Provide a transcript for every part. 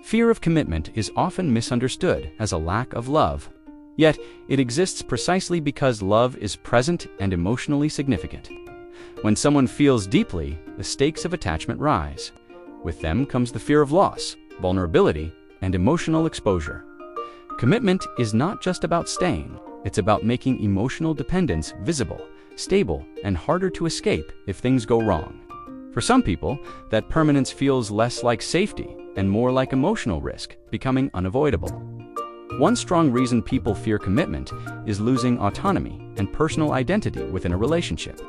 Fear of commitment is often misunderstood as a lack of love. Yet, it exists precisely because love is present and emotionally significant. When someone feels deeply, the stakes of attachment rise. With them comes the fear of loss, vulnerability, and emotional exposure. Commitment is not just about staying, it's about making emotional dependence visible, stable, and harder to escape if things go wrong. For some people, that permanence feels less like safety and more like emotional risk, becoming unavoidable. One strong reason people fear commitment is losing autonomy and personal identity within a relationship.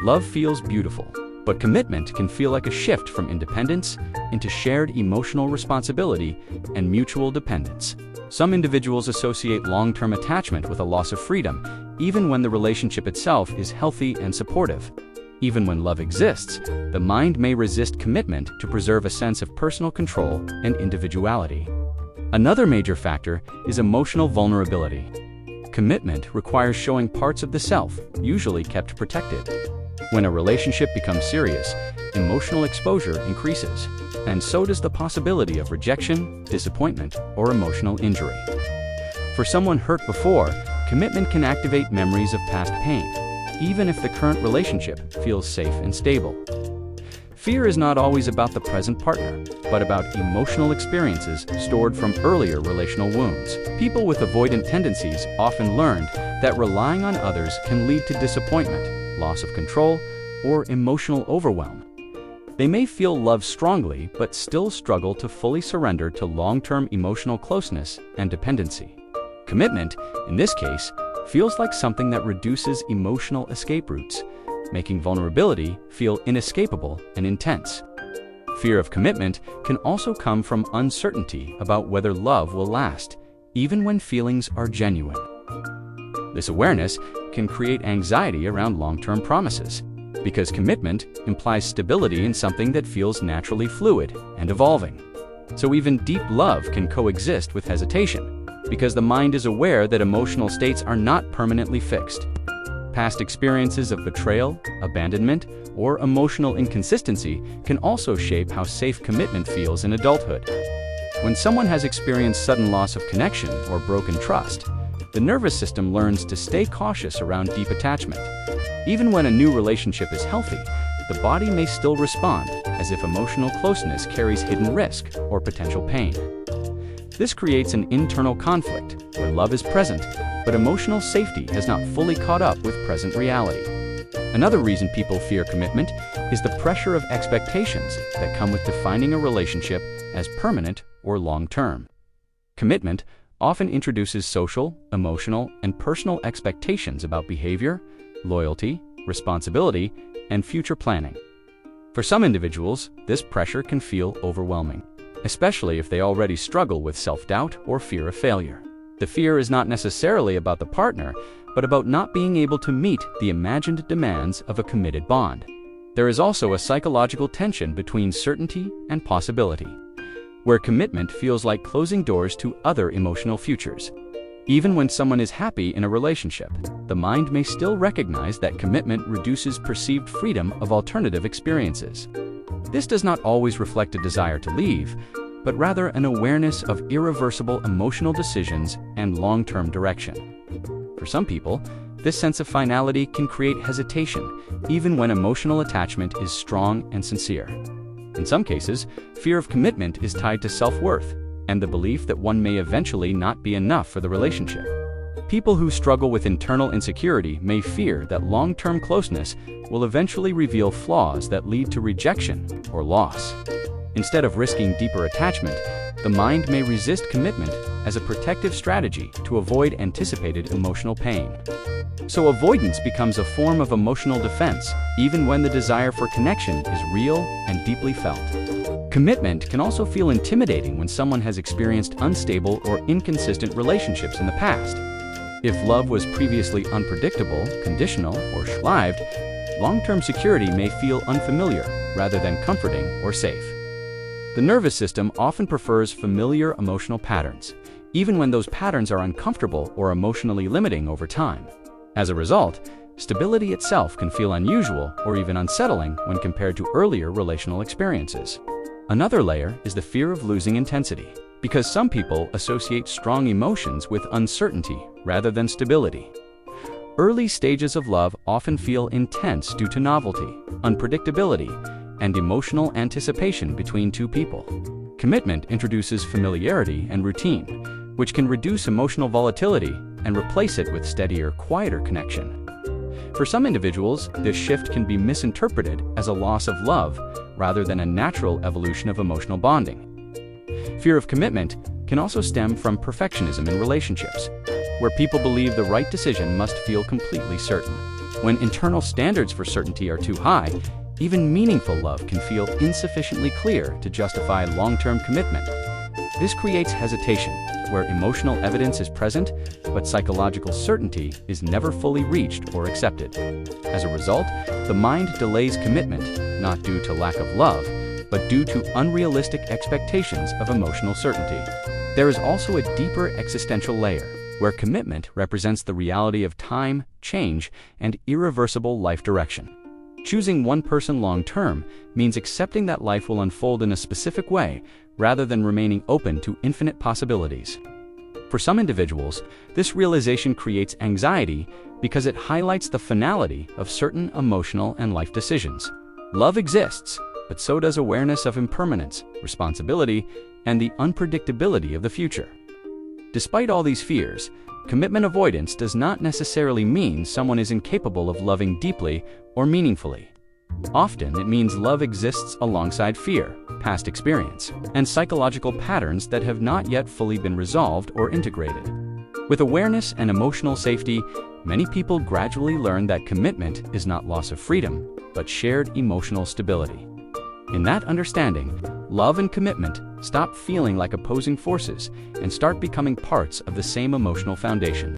Love feels beautiful, but commitment can feel like a shift from independence into shared emotional responsibility and mutual dependence. Some individuals associate long-term attachment with a loss of freedom, even when the relationship itself is healthy and supportive. Even when love exists, the mind may resist commitment to preserve a sense of personal control and individuality. Another major factor is emotional vulnerability. Commitment requires showing parts of the self, usually kept protected. When a relationship becomes serious, emotional exposure increases, and so does the possibility of rejection, disappointment, or emotional injury. For someone hurt before, commitment can activate memories of past pain, even if the current relationship feels safe and stable. Fear is not always about the present partner, but about emotional experiences stored from earlier relational wounds. People with avoidant tendencies often learned that relying on others can lead to disappointment, loss of control, or emotional overwhelm. They may feel love strongly, but still struggle to fully surrender to long-term emotional closeness and dependency. Commitment, in this case, feels like something that reduces emotional escape routes, making vulnerability feel inescapable and intense. Fear of commitment can also come from uncertainty about whether love will last, even when feelings are genuine. This awareness can create anxiety around long-term promises, because commitment implies stability in something that feels naturally fluid and evolving. So even deep love can coexist with hesitation, because the mind is aware that emotional states are not permanently fixed. Past experiences of betrayal, abandonment, or emotional inconsistency can also shape how safe commitment feels in adulthood. When someone has experienced sudden loss of connection or broken trust, the nervous system learns to stay cautious around deep attachment. Even when a new relationship is healthy, the body may still respond as if emotional closeness carries hidden risk or potential pain. This creates an internal conflict where love is present, but emotional safety has not fully caught up with present reality. Another reason people fear commitment is the pressure of expectations that come with defining a relationship as permanent or long-term. Commitment often introduces social, emotional, and personal expectations about behavior, loyalty, responsibility, and future planning. For some individuals, this pressure can feel overwhelming, especially if they already struggle with self-doubt or fear of failure. The fear is not necessarily about the partner, but about not being able to meet the imagined demands of a committed bond. There is also a psychological tension between certainty and possibility, where commitment feels like closing doors to other emotional futures. Even when someone is happy in a relationship, the mind may still recognize that commitment reduces perceived freedom of alternative experiences. This does not always reflect a desire to leave, but rather an awareness of irreversible emotional decisions and long-term direction. For some people, this sense of finality can create hesitation, even when emotional attachment is strong and sincere. In some cases, fear of commitment is tied to self-worth and the belief that one may eventually not be enough for the relationship. People who struggle with internal insecurity may fear that long-term closeness will eventually reveal flaws that lead to rejection or loss. Instead of risking deeper attachment, the mind may resist commitment as a protective strategy to avoid anticipated emotional pain. So avoidance becomes a form of emotional defense, even when the desire for connection is real and deeply felt. Commitment can also feel intimidating when someone has experienced unstable or inconsistent relationships in the past. If love was previously unpredictable, conditional, or short-lived, long-term security may feel unfamiliar rather than comforting or safe. The nervous system often prefers familiar emotional patterns, even when those patterns are uncomfortable or emotionally limiting over time. As a result, stability itself can feel unusual or even unsettling when compared to earlier relational experiences. Another layer is the fear of losing intensity, because some people associate strong emotions with uncertainty rather than stability. Early stages of love often feel intense due to novelty, unpredictability, and emotional anticipation between two people. Commitment introduces familiarity and routine, which can reduce emotional volatility and replace it with steadier, quieter connection. For some individuals, this shift can be misinterpreted as a loss of love rather than a natural evolution of emotional bonding. Fear of commitment can also stem from perfectionism in relationships, where people believe the right decision must feel completely certain. When internal standards for certainty are too high, even meaningful love can feel insufficiently clear to justify long-term commitment. This creates hesitation, where emotional evidence is present, but psychological certainty is never fully reached or accepted. As a result, the mind delays commitment, not due to lack of love, but due to unrealistic expectations of emotional certainty. There is also a deeper existential layer, where commitment represents the reality of time, change, and irreversible life direction. Choosing one person long-term means accepting that life will unfold in a specific way rather than remaining open to infinite possibilities. For some individuals, this realization creates anxiety because it highlights the finality of certain emotional and life decisions. Love exists, but so does awareness of impermanence, responsibility, and the unpredictability of the future. Despite all these fears, commitment avoidance does not necessarily mean someone is incapable of loving deeply or meaningfully. Often, it means love exists alongside fear, past experience, and psychological patterns that have not yet fully been resolved or integrated. With awareness and emotional safety, many people gradually learn that commitment is not loss of freedom, but shared emotional stability. In that understanding, love and commitment stop feeling like opposing forces and start becoming parts of the same emotional foundation.